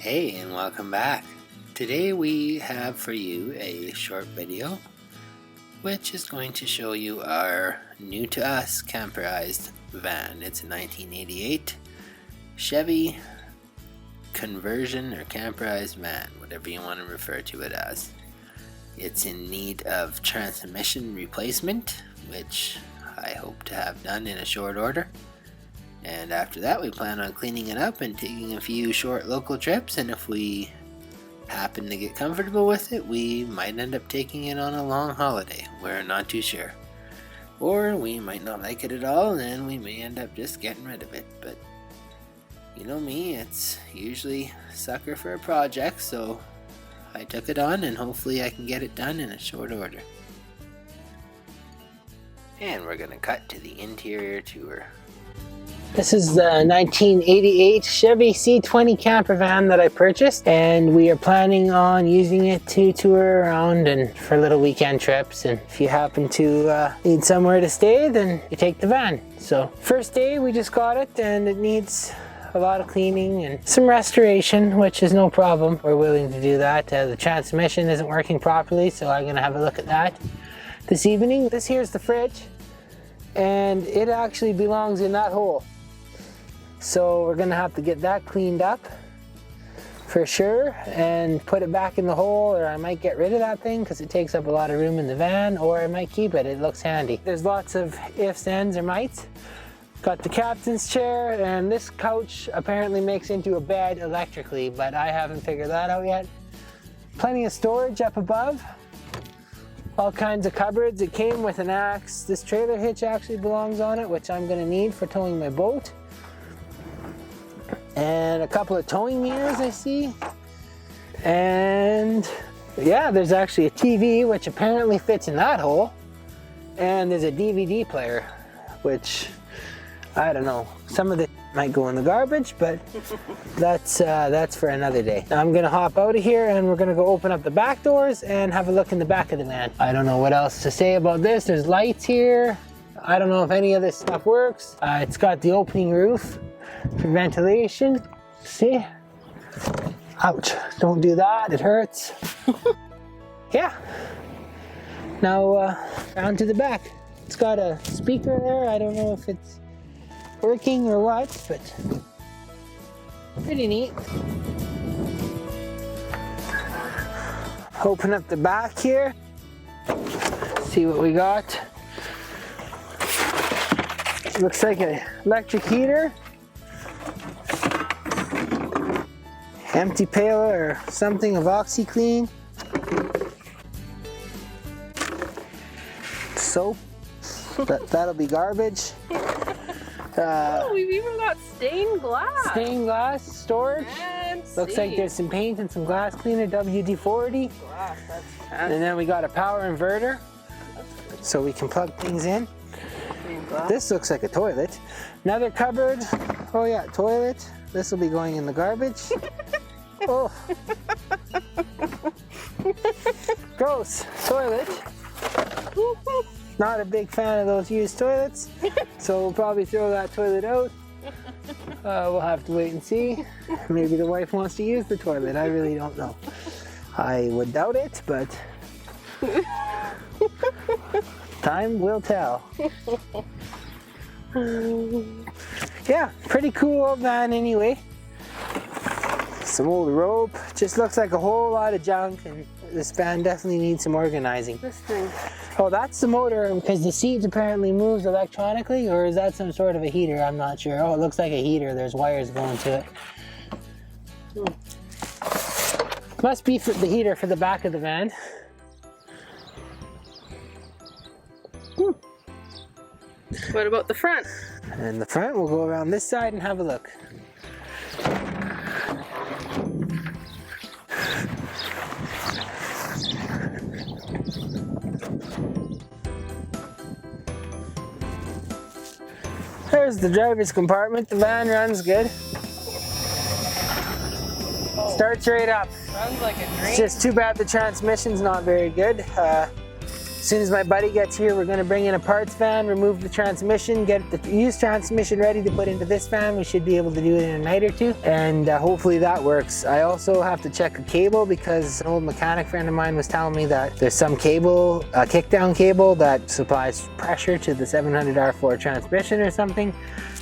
Hey, and welcome back. Today we have for you a short video which is going to show you our new to us camperized van. It's a 1988 Chevy conversion or camperized van, whatever you want to refer to it as. It's in need of transmission replacement, which I hope to have done in a short order. And after that, we plan on cleaning it up and taking a few short local trips, and if we happen to get comfortable with it, we might end up taking it on a long holiday. We're not too sure. Or we might not like it at all, and we may end up just getting rid of it. But you know me, it's usually a sucker for a project, so I took it on and hopefully I can get it done in a short order. And we're gonna cut to the interior tour. This is the 1988 Chevy C20 camper van that I purchased, and we are planning on using it to tour around and for little weekend trips. And if you happen to need somewhere to stay, then you take the van. So first day we just got it, and it needs a lot of cleaning and some restoration, which is no problem. We're willing to do that. The transmission isn't working properly, so I'm gonna have a look at that this evening. This here's the fridge, and it actually belongs in that hole. So we're gonna have to get that cleaned up for sure and put it back in the hole, or I might get rid of that thing because it takes up a lot of room in the van, or I might keep it. It looks handy. There's lots of ifs, ands, or mights. Got the captain's chair, and this couch apparently makes into a bed electrically, but I haven't figured that out yet. Plenty of storage up above. All kinds of cupboards. It came with an axe. This trailer hitch actually belongs on it, which I'm gonna need for towing my boat. And a couple of towing mirrors I see. And yeah, there's actually a TV, which apparently fits in that hole. And there's a DVD player, which I don't know. Some of it might go in the garbage, but that's for another day. Now I'm gonna hop out of here and we're gonna go open up the back doors and have a look in the back of the van. I don't know what else to say about this. There's lights here. I don't know if any of this stuff works. It's got the opening roof for ventilation. See? Ouch, don't do that, it hurts. Yeah. Now down to the back. It's got a speaker there. I don't know if it's working or what, but pretty neat. Open up the back here. See what we got. Looks like an electric heater. Empty pail or something of OxyClean. Soap. That'll be garbage. Oh, we've even got stained glass. Stained glass storage. Fancy. Looks like there's some paint and some glass cleaner, WD-40. Glass, that's fancy. And then we got a power inverter, so we can plug things in. This looks like a toilet. Another cupboard. Oh yeah, toilet. This will be going in the garbage. Oh. Gross. Toilet. Not a big fan of those used toilets, so we'll probably throw that toilet out. We'll have to wait and see. Maybe the wife wants to use the toilet. I really don't know. I would doubt it, but time will tell. Yeah, pretty cool old van anyway. Some old rope. Just looks like a whole lot of junk, and this van definitely needs some organizing. This thing. Oh, that's the motor, because the seat apparently moves electronically, or is that some sort of a heater? I'm not sure. Oh, it looks like a heater. There's wires going to it. Must be for the heater for the back of the van. What about the front? And the front, we'll go around this side and have a look. There's the driver's compartment. The van runs good. Starts right up. Sounds like a dream. It's just too bad the transmission's not very good. soon as my buddy gets here, we're gonna bring in a parts van, remove the transmission, get the used transmission ready to put into this van. We should be able to do it in a night or two, and hopefully that works. I also have to check a cable because an old mechanic friend of mine was telling me that there's some cable, a kickdown cable that supplies pressure to the 700R4 transmission or something.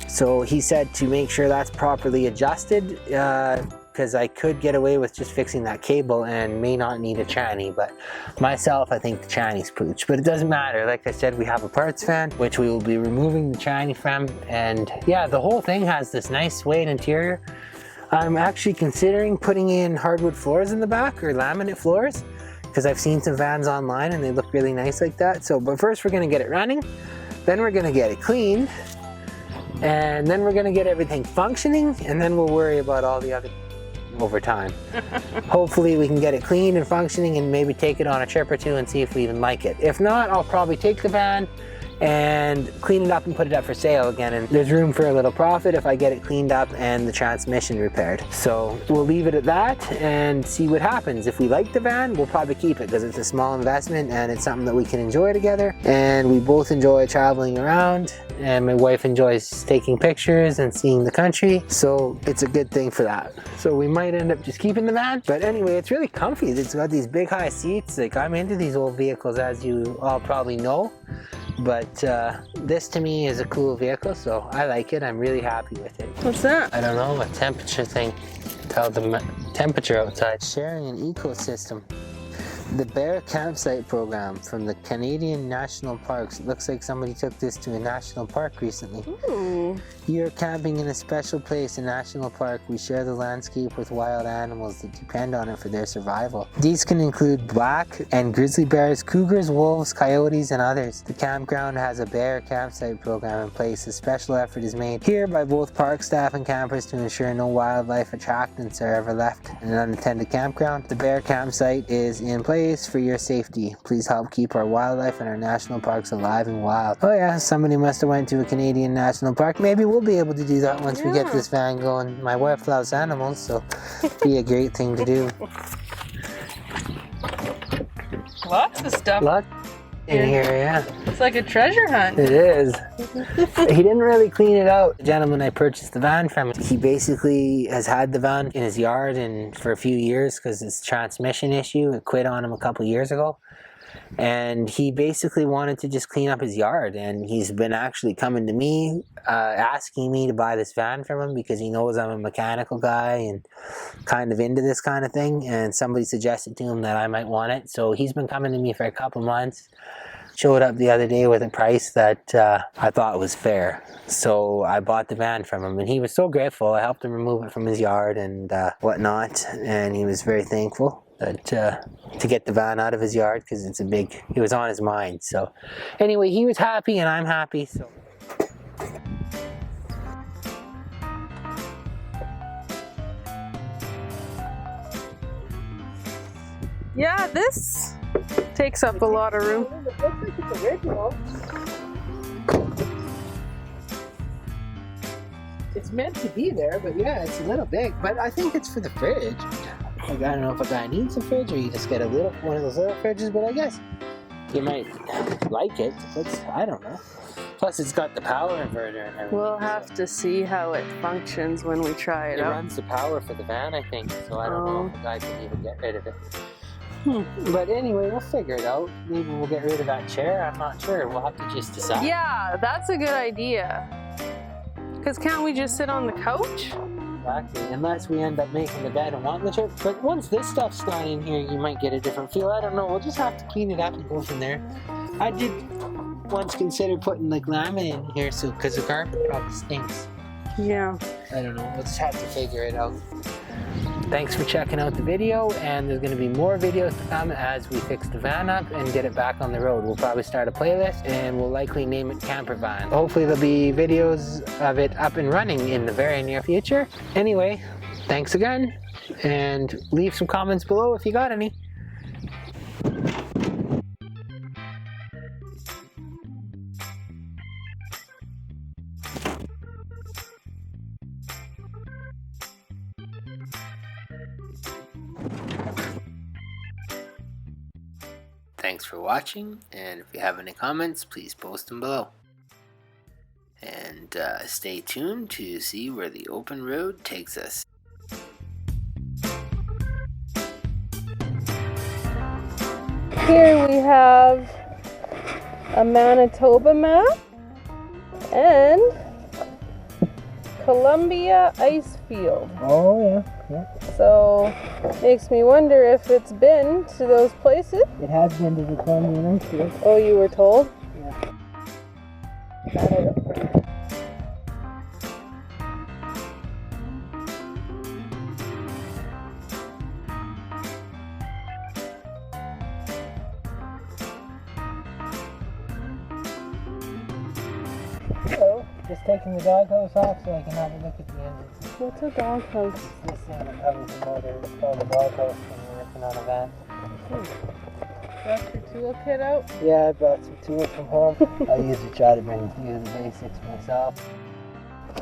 So he said to make sure that's properly adjusted, because I could get away with just fixing that cable and may not need a tranny, but myself, I think the tranny's pooch, but it doesn't matter. Like I said, we have a parts van, which we will be removing the tranny from, and yeah, the whole thing has this nice suede interior. I'm actually considering putting in hardwood floors in the back, or laminate floors, because I've seen some vans online and they look really nice like that. So, but first we're gonna get it running, then we're gonna get it cleaned, and then we're gonna get everything functioning, and then we'll worry about all the other over time. Hopefully we can get it clean and functioning and maybe take it on a trip or two and see if we even like it. If not, I'll probably take the van and clean it up and put it up for sale again, and there's room for a little profit if I get it cleaned up and the transmission repaired. So we'll leave it at that and see what happens. If we like the van, we'll probably keep it because it's a small investment and it's something that we can enjoy together, and we both enjoy traveling around, and my wife enjoys taking pictures and seeing the country, so it's a good thing for that. So we might end up just keeping the van, but anyway, it's really comfy. It's got these big high seats. Like, I'm into these old vehicles, as you all probably know, but this to me is a cool vehicle, so I like it. I'm really happy with it. What's that? I don't know, a temperature thing. Tell the temperature outside. Sharing an ecosystem. The Bear Campsite Program from the Canadian National Parks. It looks like somebody took this to a national park recently. Ooh. You're camping in a special place, a national park. We share the landscape with wild animals that depend on it for their survival. These can include black and grizzly bears, cougars, wolves, coyotes, and others. The campground has a Bear Campsite Program in place. A special effort is made here by both park staff and campers to ensure no wildlife attractants are ever left in an unattended campground. The Bear Campsite is in place for your safety. Please help keep our wildlife and our national parks alive and wild. Oh yeah, somebody must have went to a Canadian national park. Maybe we'll be able to do that once we get this van going. My wife loves animals, so it'd be a great thing to do. Lots of stuff. Lot in here, yeah. It's like a treasure hunt. It is. He didn't really clean it out. The gentleman I purchased the van from, he basically has had the van in his yard and for a few years because it's a transmission issue. It quit on him a couple years ago. And he basically wanted to just clean up his yard, and he's been actually coming to me asking me to buy this van from him because he knows I'm a mechanical guy and kind of into this kind of thing, and somebody suggested to him that I might want it. So he's been coming to me for a couple months. Showed up the other day with a price that I thought was fair, so I bought the van from him, and he was so grateful. I helped him remove it from his yard and whatnot, and he was very thankful that to get the van out of his yard because it's a big, it was on his mind. So anyway, he was happy and I'm happy. So Yeah, this takes up a lot of room. it looks like it's original. It's meant to be there, but yeah, it's a little big. But I think it's for the fridge. Like, I don't know if a guy needs a fridge or you just get a little one of those little fridges, but I guess you might like it. I don't know. Plus, it's got the power inverter and everything. We'll have to see how it functions when we try it It out. runs the power for the van, I think. So I don't know if a guy can even get rid of it. But anyway, we'll figure it out. Maybe we'll get rid of that chair. I'm not sure. We'll have to just decide. Yeah, that's a good idea. Because can't we just sit on the couch? Exactly. Unless we end up making the bed and wanting the chair. But once this stuff's gone in here, you might get a different feel. I don't know. We'll just have to clean it up and go from there. I did once consider putting like laminate in here, so because the carpet probably stinks. Yeah. I don't know. We'll just have to figure it out. Thanks for checking out the video, and there's going to be more videos to come as we fix the van up and get it back on the road. We'll probably start a playlist and we'll likely name it Camper Van. Hopefully there'll be videos of it up and running in the very near future. Anyway, thanks again, and leave some comments below if you got any. Thanks for watching, and if you have any comments, please post them below. And stay tuned to see where the open road takes us. Here we have a Manitoba map and Columbia ice field. Oh yeah. So makes me wonder if it's been to those places. It has been to the Columbian ice field. Oh, you were told? Yeah. So, just taking the doghouse off so I can have a look at the engine. What's a doghouse? It's this thing that covers the motor. It's called a doghouse when you're working on a van. Got your toolkit out? Yeah, I brought some tools from home. I usually try to bring a few of the basics myself.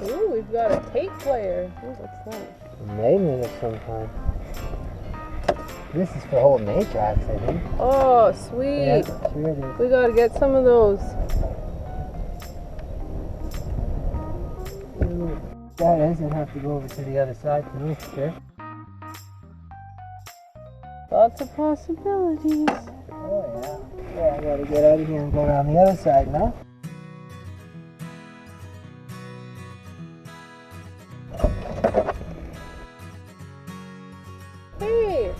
Ooh, we've got a tape player. Ooh, what's that? A magnet of some kind. This is for holding 8 tracks, I think. Oh, sweet. Yeah, sure it is. We gotta get some of those. That is, I'd have to go over to the other side to know for sure. Lots of possibilities. Oh yeah. Yeah, I gotta get out of here and go around the other side now. Hey,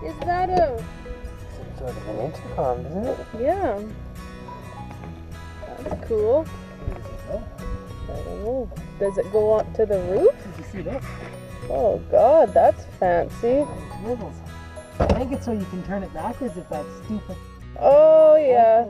is that a... Some sort of an intercom, isn't it? Yeah. That's cool. Oh, I don't know. Does it go up to the roof? did you see that? Oh God, that's fancy. Swivels. I think it's so you can turn it backwards if that's stupid. Oh yeah.